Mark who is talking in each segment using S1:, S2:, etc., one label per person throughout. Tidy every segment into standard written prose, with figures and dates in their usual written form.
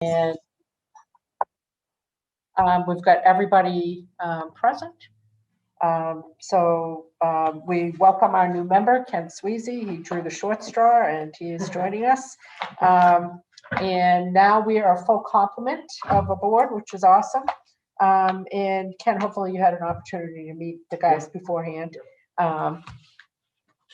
S1: And we've got everybody present. We welcome our new member, Ken Sweezy. He drew the short straw and he is joining us. And now we are a full complement of a board, which is awesome. And Ken, hopefully you had an opportunity to meet the guys beforehand. All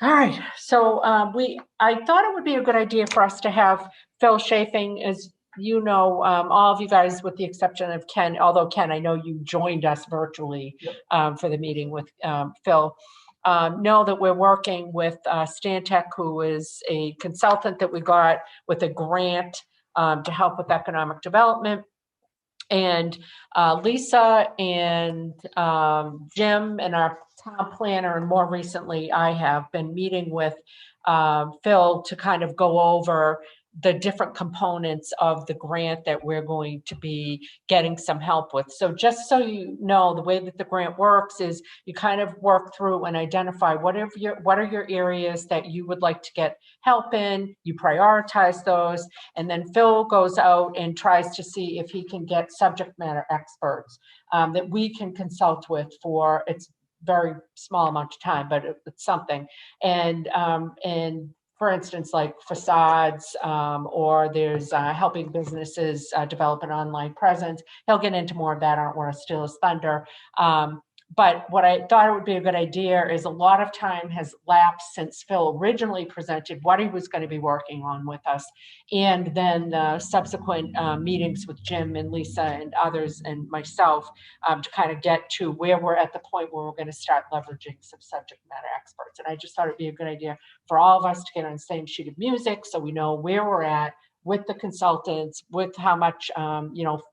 S1: right, so I thought it would be a good idea for us to have Phil Chafing, as you know, all of you guys, with the exception of Ken, although Ken, I know you joined us virtually for the meeting with Phil, know that we're working with Stantec, who is a consultant that we got with a grant to help with economic development. And Lisa and Jim and our town planner, and more recently I have been meeting with Phil to kind of go over the different components of the grant that we're going to be getting some help with. So just so you know, the way that the grant works is you kind of work through and identify what are your areas that you would like to get help in, you prioritize those, and then Phil goes out and tries to see if he can get subject matter experts that we can consult with for, it's very small amount of time, but it's something. And for instance, like facades, or there's helping businesses develop an online presence. He'll get into more of that. I don't want to steal his thunder. But what I thought it would be a good idea is a lot of time has lapsed since Phil originally presented what he was going to be working on with us, and then subsequent meetings with Jim and Lisa and others and myself to kind of get to where we're at the point where we're going to start leveraging some subject matter experts. And I just thought it'd be a good idea for all of us to get on the same sheet of music so we know where we're at with the consultants, with how much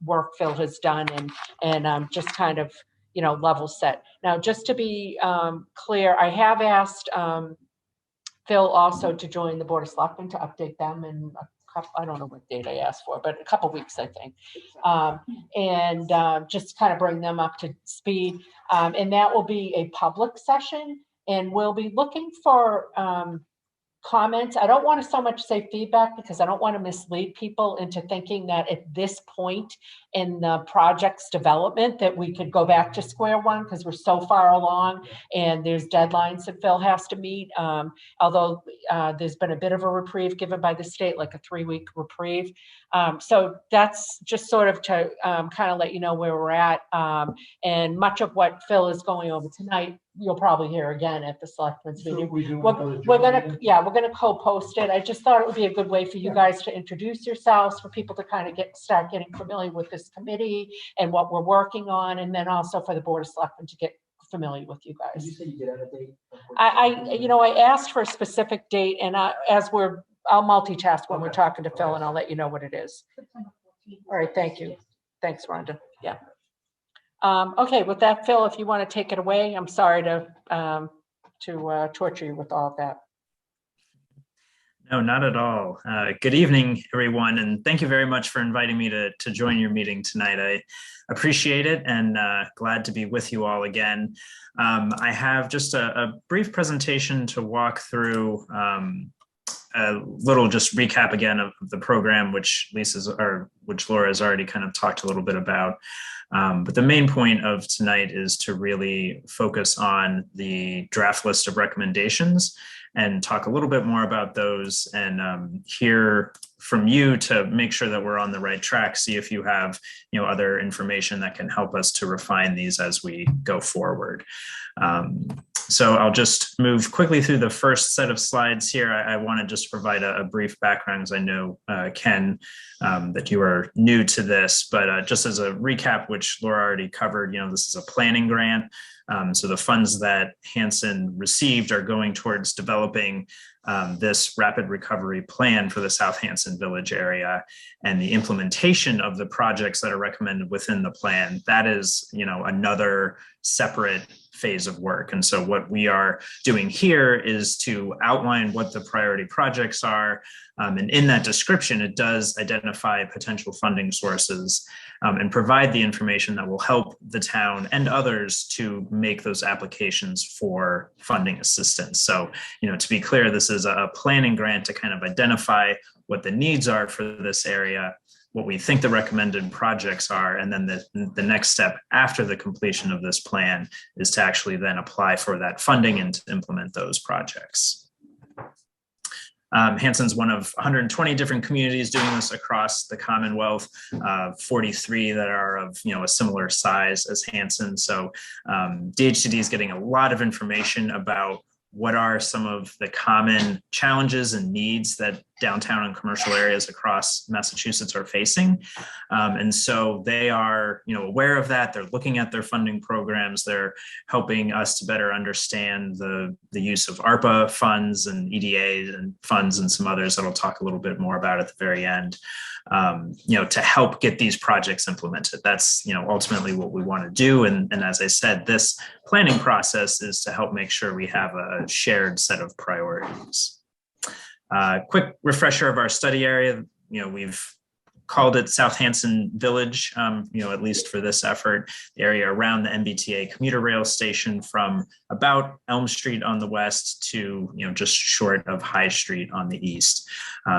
S1: work Phil has done, and just kind of level set. Now, just to be clear, I have asked Phil also to join the Board of Selectmen to update them in a couple, I don't know what date I asked for, but a couple of weeks, I think. And just kind of bring them up to speed. And that will be a public session, and we'll be looking for comments. I don't want to so much say feedback because I don't want to mislead people into thinking that at this point in the project's development that we could go back to square one, because we're so far along and there's deadlines that Phil has to meet. Although there's been a bit of a reprieve given by the state, like a 3-week reprieve. So that's just sort of to kind of let you know where we're at. And much of what Phil is going over tonight, you'll probably hear again at the selectmen's meeting. We're gonna co-post it. I just thought it would be a good way for you guys to introduce yourselves, for people to kind of start getting familiar with this committee and what we're working on, and then also for the Board of Selectmen to get familiar with you guys.
S2: You said you get out a date?
S1: I asked for a specific date, and I'll multitask when we're talking to Phil, and I'll let you know what it is. All right, thank you. Thanks, Rhonda. Yeah. Okay, with that, Phil, if you want to take it away, I'm sorry to torture you with all of that.
S3: No, not at all. Good evening, everyone, and thank you very much for inviting me to join your meeting tonight. I appreciate it, and glad to be with you all again. I have just a brief presentation to walk through, a little just recap again of the program, which Laura has already kind of talked a little bit about. But the main point of tonight is to really focus on the draft list of recommendations and talk a little bit more about those, and hear from you to make sure that we're on the right track, see if you have other information that can help us to refine these as we go forward. So I'll just move quickly through the first set of slides here. I want to just provide a brief background, as I know, Ken, that you are new to this, but just as a recap, which Laura already covered, this is a planning grant. So the funds that Hanson received are going towards developing this rapid recovery plan for the South Hanson Village area, and the implementation of the projects that are recommended within the plan. That is, another separate phase of work. And so what we are doing here is to outline what the priority projects are. And in that description, it does identify potential funding sources and provide the information that will help the town and others to make those applications for funding assistance. So, to be clear, this is a planning grant to kind of identify what the needs are for this area, what we think the recommended projects are. And then the next step after the completion of this plan is to actually then apply for that funding and to implement those projects. Hanson's one of 120 different communities doing this across the Commonwealth, 43 that are of a similar size as Hanson. So DHCD is getting a lot of information about what are some of the common challenges and needs that downtown and commercial areas across Massachusetts are facing. And so they are aware of that. They're looking at their funding programs. They're helping us to better understand the use of ARPA funds and EDA and funds and some others that I'll talk a little bit more about at the very end, to help get these projects implemented. That's ultimately what we want to do. And as I said, this planning process is to help make sure we have a shared set of priorities. Quick refresher of our study area. We've called it South Hanson Village, at least for this effort, the area around the MBTA commuter rail station from about Elm Street on the west to, just short of High Street on the east.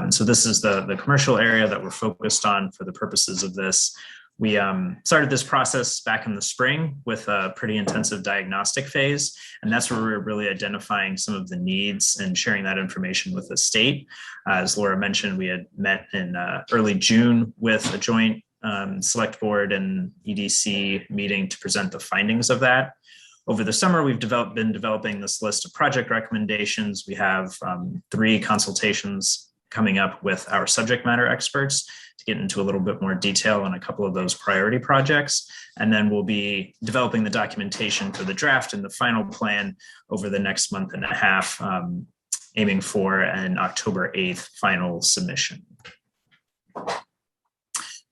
S3: So this is the commercial area that we're focused on for the purposes of this. We started this process back in the spring with a pretty intensive diagnostic phase, and that's where we were really identifying some of the needs and sharing that information with the state. As Laura mentioned, we had met in early June with a joint select board and EDC meeting to present the findings of that. Over the summer, we've been developing this list of project recommendations. We have 3 consultations coming up with our subject matter experts to get into a little bit more detail on a couple of those priority projects. And then we'll be developing the documentation for the draft and the final plan over the next month and a half, aiming for an October 8th final submission.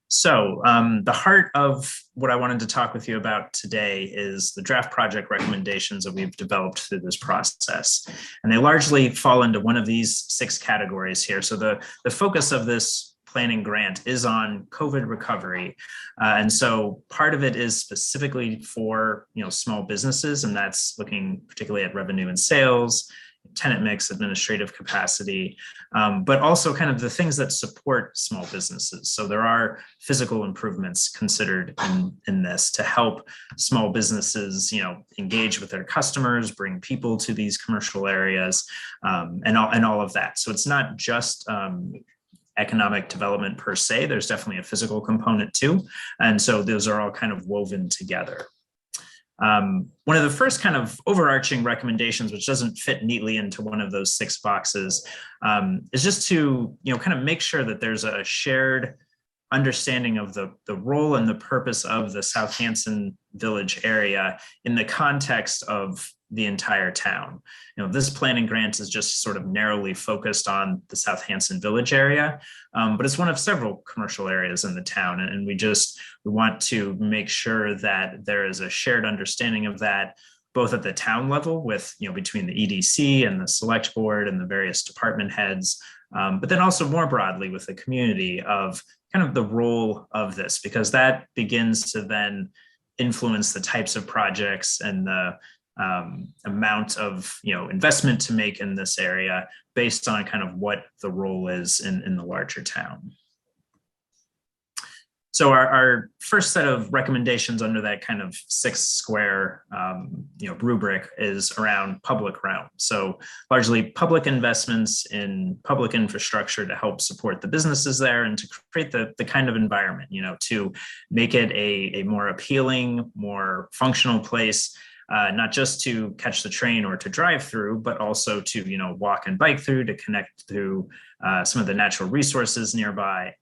S3: So the heart of what I wanted to talk with you about today is the draft project recommendations that we've developed through this process. And they largely fall into one of these 6 categories here. So the focus of this planning grant is on COVID recovery. And so part of it is specifically for small businesses, and that's looking particularly at revenue and sales, tenant mix, administrative capacity, but also kind of the things that support small businesses. So there are physical improvements considered in this to help small businesses, engage with their customers, bring people to these commercial areas, and all of that. So it's not just economic development per se. There's definitely a physical component too. And so those are all kind of woven together. One of the first kind of overarching recommendations, which doesn't fit neatly into one of those 6 boxes, is just to kind of make sure that there's a shared understanding of the role and the purpose of the South Hanson Village area in the context of the entire town. This planning grant is just sort of narrowly focused on the South Hanson Village area, but it's one of several commercial areas in the town. And we want to make sure that there is a shared understanding of that, both at the town level with, between the EDC and the select board and the various department heads, but then also more broadly with the community of kind of the role of this, because that begins to then influence the types of projects and the amount of investment to make in this area based on kind of what the role is in the larger town. So our first set of recommendations under that kind of 6 square rubric is around public realm. So largely public investments in public infrastructure to help support the businesses there and to create the kind of environment, to make it a more appealing, more functional place, not just to catch the train or to drive through, but also to walk and bike through, to connect through some of the natural resources nearby.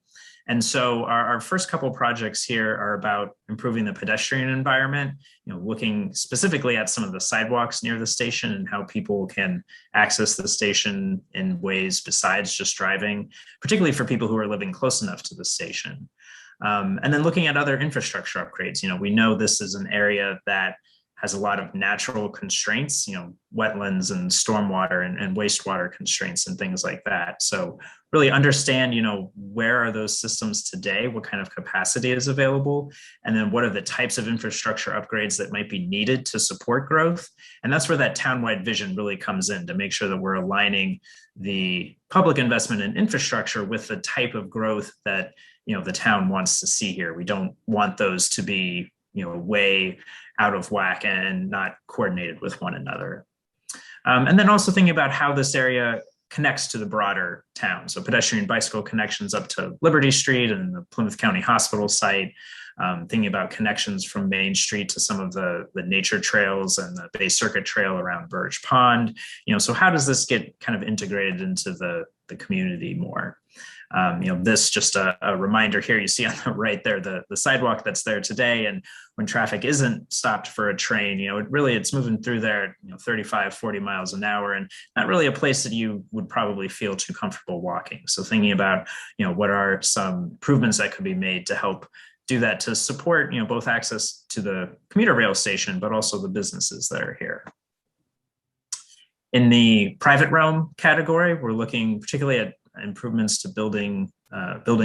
S3: And so our first couple projects here are about improving the pedestrian environment, looking specifically at some of the sidewalks near the station and how people can access the station in ways besides just driving, particularly for people who are living close enough to the station. And then looking at other infrastructure upgrades. We know this is an area that has a lot of natural constraints, wetlands and stormwater and wastewater constraints and things like that. So really understand, where are those systems today? What kind of capacity is available? And then what are the types of infrastructure upgrades that might be needed to support growth? And that's where that townwide vision really comes in, to make sure that we're aligning the public investment in infrastructure with the type of growth that the town wants to see here. We don't want those to be, way out of whack and not coordinated with one another. And then also thinking about how this area connects to the broader town. So pedestrian bicycle connections up to Liberty Street and the Plymouth County Hospital site, thinking about connections from Main Street to some of the nature trails and the Bay Circuit Trail around Burge Pond. So how does this get kind of integrated into the community more? This just a reminder here, you see on the right there, the sidewalk that's there today. And when traffic isn't stopped for a train, it's moving through there, 35, 40 miles an hour, and not really a place that you would probably feel too comfortable walking. So thinking about, what are some improvements that could be made to help do that, to support, both access to the commuter rail station, but also the businesses that are here. In the private realm category, we're looking particularly at improvements to building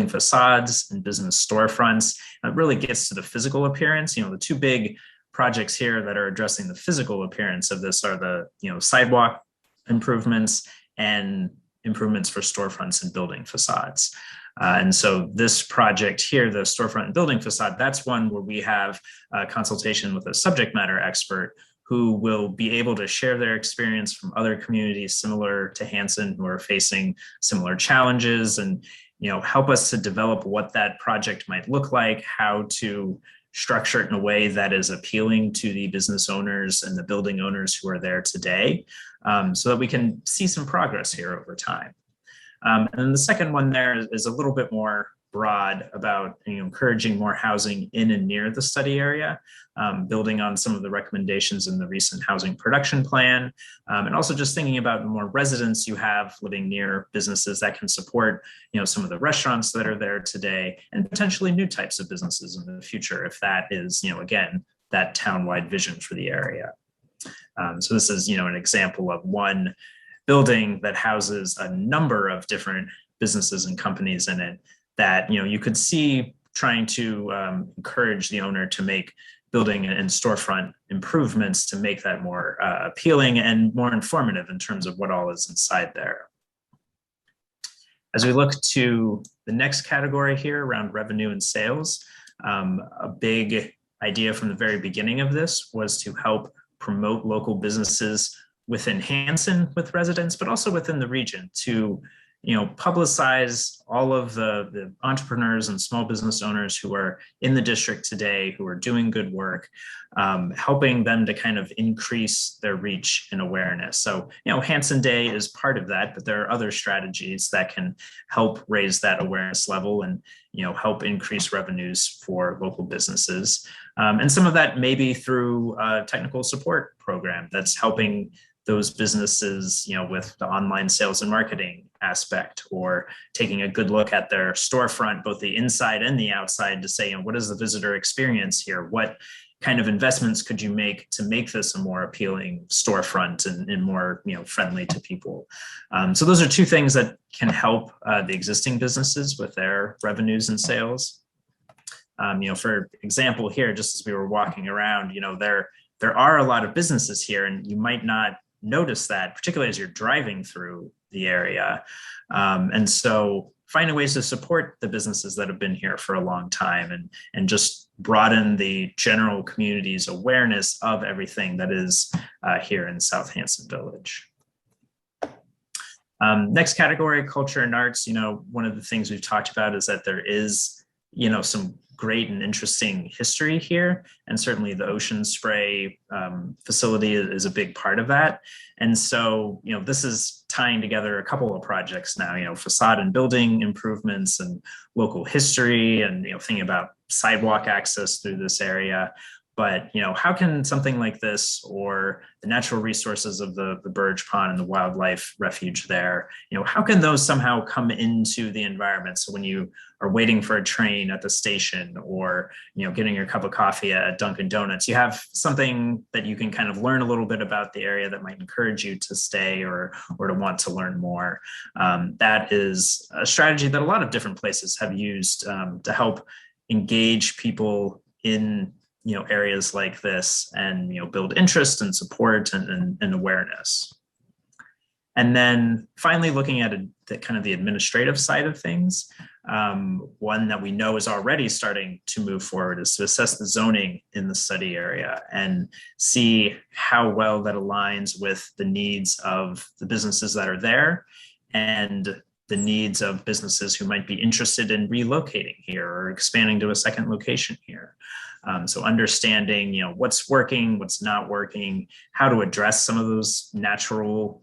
S3: facades and business storefronts. It really gets to the physical appearance. The two big projects here that are addressing the physical appearance of this are the sidewalk improvements and improvements for storefronts and building facades. And so this project here, the storefront and building facade, that's one where we have a consultation with a subject matter expert who will be able to share their experience from other communities similar to Hanson who are facing similar challenges, and help us to develop what that project might look like, how to structure it in a way that is appealing to the business owners and the building owners who are there today, so that we can see some progress here over time. And then the second one there is a little bit more broad about encouraging more housing in and near the study area, building on some of the recommendations in the recent housing production plan, and also just thinking about the more residents you have living near businesses that can support some of the restaurants that are there today, and potentially new types of businesses in the future if that is again that town-wide vision for the area. So this is an example of one building that houses a number of different businesses and companies in it that you could see trying to encourage the owner to make building and storefront improvements to make that more appealing and more informative in terms of what all is inside there. As we look to the next category here around revenue and sales, a big idea from the very beginning of this was to help promote local businesses within Hanson with residents, but also within the region to publicize all of the entrepreneurs and small business owners who are in the district today, who are doing good work, helping them to kind of increase their reach and awareness. So, Hanson Day is part of that, but there are other strategies that can help raise that awareness level and, help increase revenues for local businesses. And some of that may be through a technical support program that's helping those businesses, with the online sales and marketing aspect, or taking a good look at their storefront, both the inside and the outside, to say, what is the visitor experience here? What kind of investments could you make to make this a more appealing storefront and more, friendly to people? So those are two things that can help the existing businesses with their revenues and sales. For example, here, just as we were walking around, there are a lot of businesses here, and you might not notice that, particularly as you're driving through the area. And so finding ways to support the businesses that have been here for a long time and just broaden the general community's awareness of everything that is here in South Hanson Village. Next category, culture and arts. One of the things we've talked about is that there is, some great and interesting history here. And certainly the Ocean Spray facility is a big part of that. And so, this is tying together a couple of projects now, facade and building improvements and local history and, thinking about sidewalk access through this area. But, how can something like this, or the natural resources of the Burge Pond and the wildlife refuge there, how can those somehow come into the environment? So when you are waiting for a train at the station, or, getting your cup of coffee at Dunkin' Donuts, you have something that you can kind of learn a little bit about the area that might encourage you to stay or to want to learn more. That is a strategy that a lot of different places have used to help engage people in areas like this and, build interest and support and awareness. And then finally looking at the kind of the administrative side of things, one that we know is already starting to move forward is to assess the zoning in the study area and see how well that aligns with the needs of the businesses that are there and the needs of businesses who might be interested in relocating here or expanding to a second location here. So understanding, what's working, what's not working, how to address some of those natural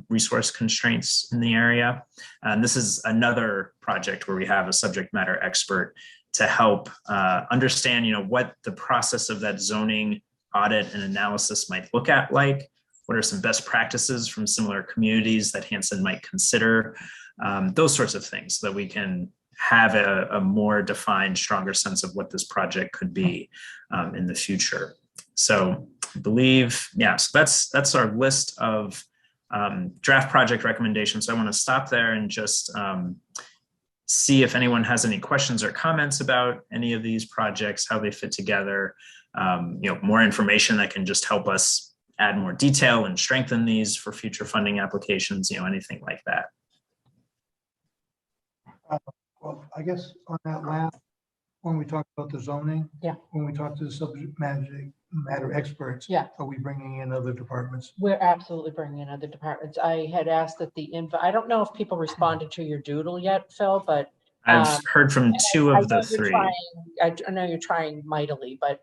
S3: resource constraints in the area. And this is another project where we have a subject matter expert to help understand, what the process of that zoning audit and analysis might look at like. What are some best practices from similar communities that Hanson might consider? Those sorts of things so that we can have a more defined, stronger sense of what this project could be in the future. So I believe, so that's our list of draft project recommendations. So I want to stop there and just see if anyone has any questions or comments about any of these projects, how they fit together, more information that can just help us add more detail and strengthen these for future funding applications, anything like that.
S2: Well, I guess on that last, when we talk about the zoning, when we talk to the subject matter experts, are we bringing in other departments?
S1: We're absolutely bringing in other departments. I had asked that I don't know if people responded to your doodle yet, Phil, but
S3: I've heard from two of the three.
S1: I know you're trying mightily, but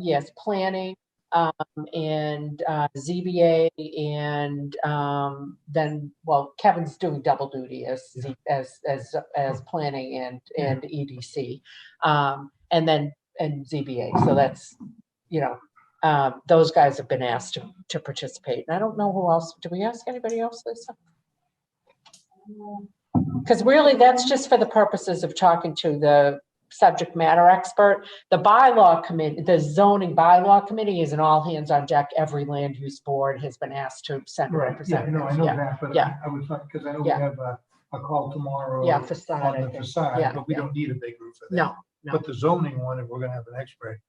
S1: yes, planning and ZBA, and then, Kevin's doing double duty as planning and EDC, and ZBA. So that's, those guys have been asked to participate. And I don't know who else. Did we ask anybody else, Lisa? Because really, that's just for the purposes of talking to the subject matter expert. The bylaw committee, the zoning bylaw committee, is an all hands on deck. Every land use board has been asked to send a representative.
S2: I know that, but I was not, because I know we have a call tomorrow
S1: facade,
S2: on the facade, but we don't need a big group for that.
S1: No.
S2: But the zoning one, if we're going to have an expert,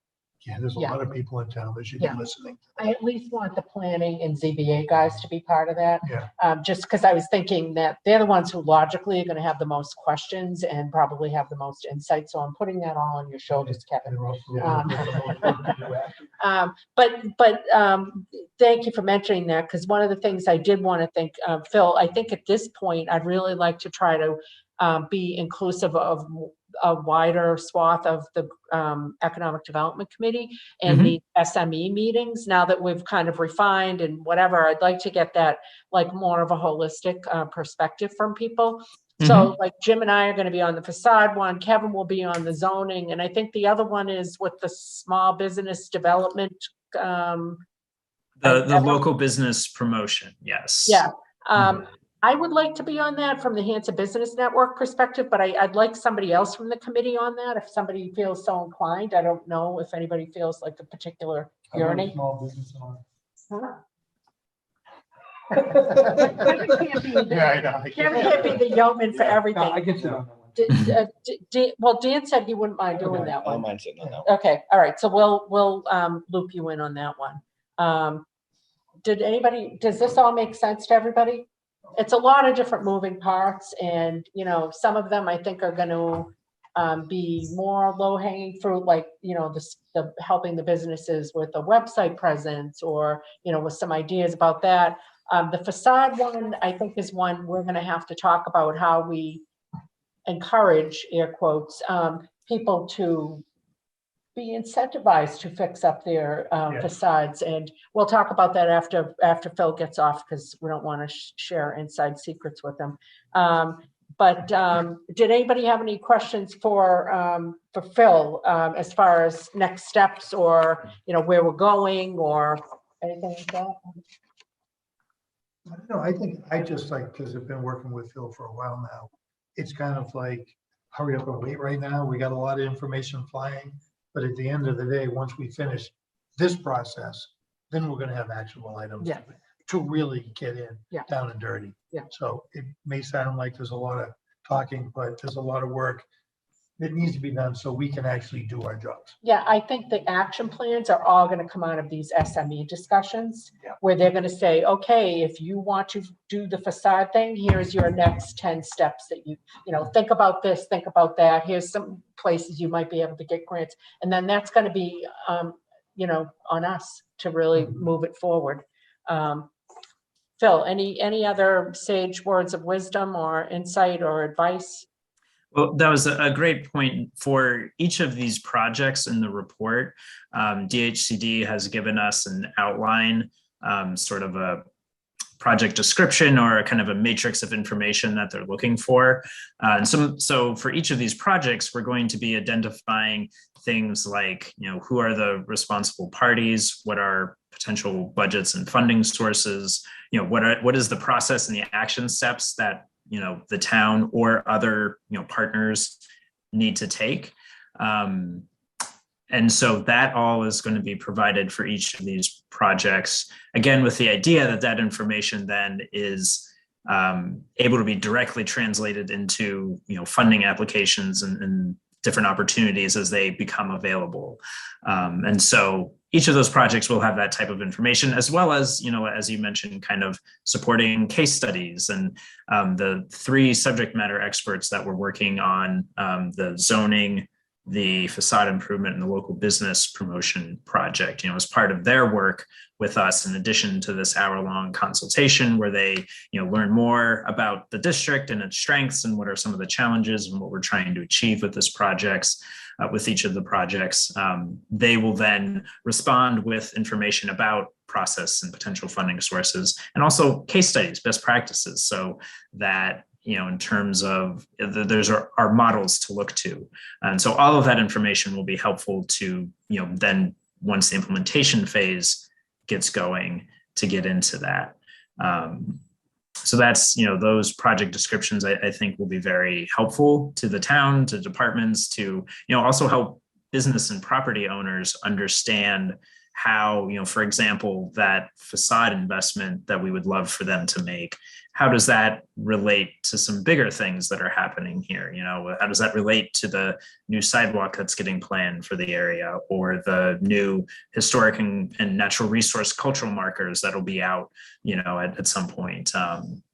S2: there's a lot of people in town that should be listening.
S1: I at least want the planning and ZBA guys to be part of that.
S2: Yeah.
S1: Just because I was thinking that they're the ones who logically are going to have the most questions and probably have the most insight. So I'm putting that all on your shoulders, Kevin. But thank you for mentioning that, because one of the things I did want to think, Phil, I think at this point, I'd really like to try to be inclusive of a wider swath of the Economic Development Committee and the SME meetings. Now that we've kind of refined and whatever, I'd like to get that like more of a holistic perspective from people. So like Jim and I are going to be on the facade one, Kevin will be on the zoning, and I think the other one is with the small business development.
S3: The local business promotion, yes.
S1: Yeah. I would like to be on that from the Hanson Business Network perspective, but I'd like somebody else from the committee on that if somebody feels so inclined. I don't know if anybody feels like a particular yearning.
S2: Small business owner.
S1: Kevin can't be the yeoman for everything.
S2: I get you on that one.
S1: Well, Dan said he wouldn't mind doing that
S4: I don't
S1: one.
S4: mind sitting on that one.
S1: Okay, all right. So we'll loop you in on that one. Does this all make sense to everybody? It's a lot of different moving parts, and some of them I think are going to be more low-hanging fruit, like the helping the businesses with a website presence, or with some ideas about that. The facade one I think is one we're going to have to talk about, how we encourage, air quotes, people to be incentivized to fix up their facades, and we'll talk about that after Phil gets off, because we don't want to share inside secrets with him. But did anybody have any questions for Phil as far as next steps, or where we're going, or anything like that?
S2: I don't know. I think I just because I've been working with Phil for a while now, it's kind of like hurry up and wait right now. We got a lot of information flying. But at the end of the day, once we finish this process, then we're going to have actionable items to really get in down and dirty. So it may sound like there's a lot of talking, but there's a lot of work that needs to be done so we can actually do our jobs.
S1: Yeah, I think the action plans are all going to come out of these SME discussions,
S2: Yeah.
S1: where they're going to say, okay, if you want to do the facade thing, here's your next 10 steps that you know, think about this, think about that. Here's some places you might be able to get grants. And then that's going to be, you know, on us to really move it forward. Phil, any other sage words of wisdom or insight or advice?
S3: Well, that was a great point. For each of these projects in the report, DHCD has given us an outline, sort of a project description or a kind of a matrix of information that they're looking for. And so for each of these projects, we're going to be identifying things like, you know, who are the responsible parties, what are potential budgets and funding sources, you know, what is the process and the action steps that, you know, the town or other, you know, partners need to take. And so that all is going to be provided for each of these projects, again, with the idea that that information then is able to be directly translated into, you know, funding applications and different opportunities as they become available. And so each of those projects will have that type of information, as well as, you know, as you mentioned, kind of supporting case studies and the 3 subject matter experts that we're working on the zoning, the facade improvement, and the local business promotion project, you know, as part of their work with us, in addition to this hour-long consultation where they, you know, learn more about the district and its strengths and what are some of the challenges and what we're trying to achieve with this projects, with each of the projects. They will then respond with information about process and potential funding sources, and also case studies, best practices, so that, you know, in terms of there's our models to look to. And so all of that information will be helpful to, you know, then once the implementation phase gets going, to get into that. So that's, you know, those project descriptions I think will be very helpful to the town, to departments, to, you know, also help business and property owners understand how, you know, for example, that facade investment that we would love for them to make, how does that relate to some bigger things that are happening here? You know, how does that relate to the new sidewalk that's getting planned for the area, or the new historic and natural resource cultural markers that'll be out, you know, at some point,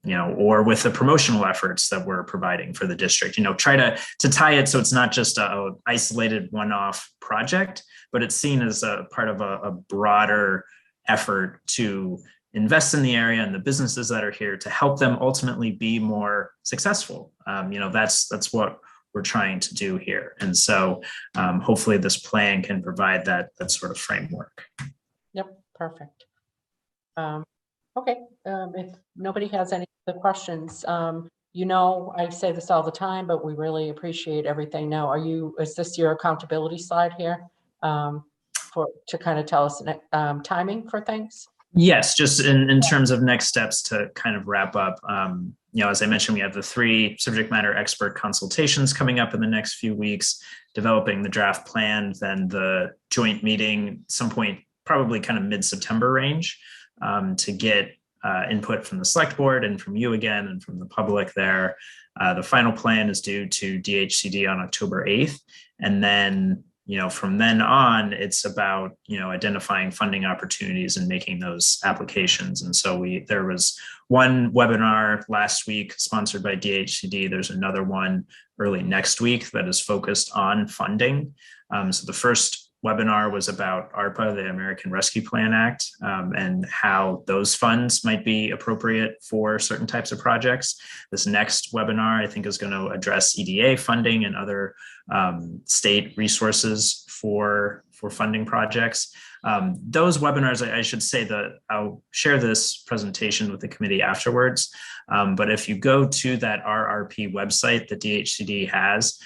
S3: you know, or with the promotional efforts that we're providing for the district, you know, try to tie it so it's not just a isolated one-off project, but it's seen as a part of a broader effort to invest in the area and the businesses that are here to help them ultimately be more successful. You know, that's what we're trying to do here. And so hopefully this plan can provide that sort of framework.
S1: Yep, perfect. Okay, if nobody has any other questions, you know, I say this all the time, but we really appreciate everything. Now, is this your accountability slide here to kind of tell us timing for things?
S3: Yes, just in terms of next steps to kind of wrap up, you know, as I mentioned, we have the 3 subject matter expert consultations coming up in the next few weeks, developing the draft plan, then the joint meeting some point, probably kind of mid-September range, to get input from the select board and from you again and from the public there. The final plan is due to DHCD on October 8th. And then, you know, from then on, it's about, you know, identifying funding opportunities and making those applications. And so there was one webinar last week sponsored by DHCD. There's another one early next week that is focused on funding. So the first webinar was about ARPA, the American Rescue Plan Act, and how those funds might be appropriate for certain types of projects. This next webinar, I think, is going to address EDA funding and other state resources for funding projects. Those webinars, I should say that I'll share this presentation with the committee afterwards. But if you go to that RRP website that DHCD has,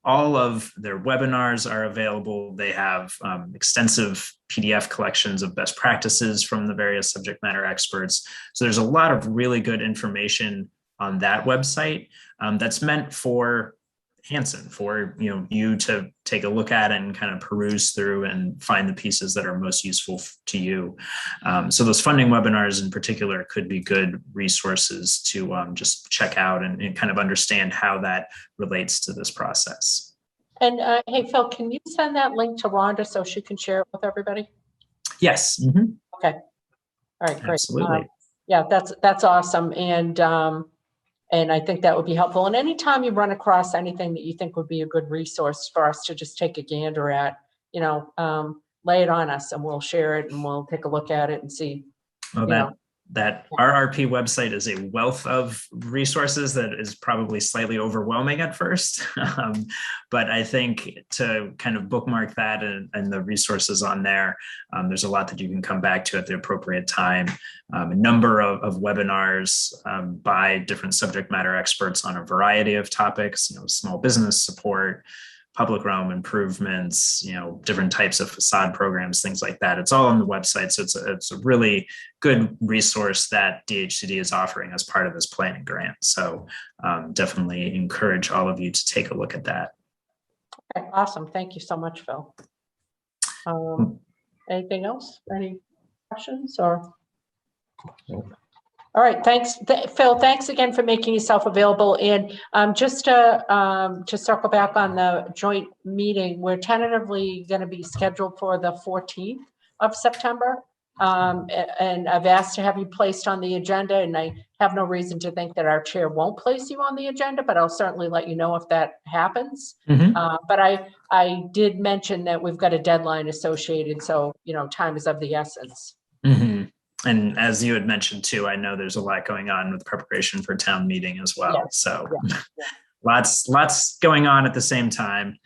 S3: all of their webinars are available. They have extensive PDF collections of best practices from the various subject matter experts. So there's a lot of really good information on that website that's meant for Hanson, for you to take a look at and kind of peruse through and find the pieces that are most useful to you. So those funding webinars in particular could be good resources to just check out and kind of understand how that relates to this process.
S1: And hey, Phil, can you send that link to Rhonda so she can share it with everybody?
S3: Yes. Mhm.
S1: Okay. All right, great.
S3: Absolutely.
S1: Yeah, that's awesome. And I think that would be helpful. And anytime you run across anything that you think would be a good resource for us to just take a gander at, lay it on us and we'll share it and we'll take a look at it and see,
S3: Well,
S1: you know.
S3: that RRP website is a wealth of resources that is probably slightly overwhelming at first. But I think to kind of bookmark that and the resources on there, there's a lot that you can come back to at the appropriate time. A number of webinars by different subject matter experts on a variety of topics, small business support, public realm improvements, different types of facade programs, things like that. It's all on the website. So it's a really good resource that DHCD is offering as part of this planning grant. So definitely encourage all of you to take a look at that.
S1: Okay, awesome. Thank you so much, Phil. Anything else? Any questions or? All right, thanks, Phil. Thanks again for making yourself available. And just to circle back on the joint meeting, we're tentatively going to be scheduled for the 14th of September. And I've asked to have you placed on the agenda, and I have no reason to think that our chair won't place you on the agenda, but I'll certainly let you know if that happens. But I did mention that we've got a deadline associated, so time is of the essence.
S3: And as you had mentioned too, I know there's a lot going on with preparation for town meeting as well.
S1: Yes.
S3: So lots going on at the same time.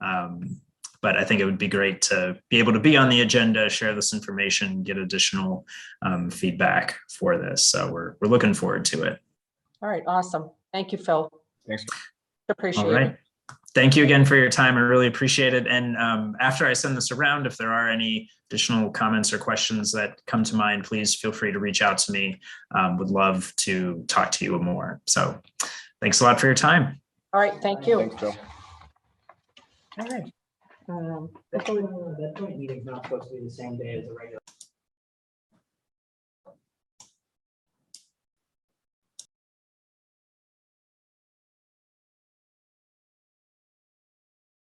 S3: But I think it would be great to be able to be on the agenda, share this information, get additional feedback for this. So we're looking forward to it.
S1: All right, awesome. Thank you, Phil.
S4: Thanks.
S1: Appreciate
S3: All right.
S1: it.
S3: Thank you again for your time. I really appreciate it. And after I send this around, if there are any additional comments or questions that come to mind, please feel free to reach out to me. Would love to talk to you more. So thanks a lot for your time.
S1: All right, thank you.
S4: Thanks, Phil.
S1: All right.
S5: That joint meeting's not supposed to be the same day as the regular.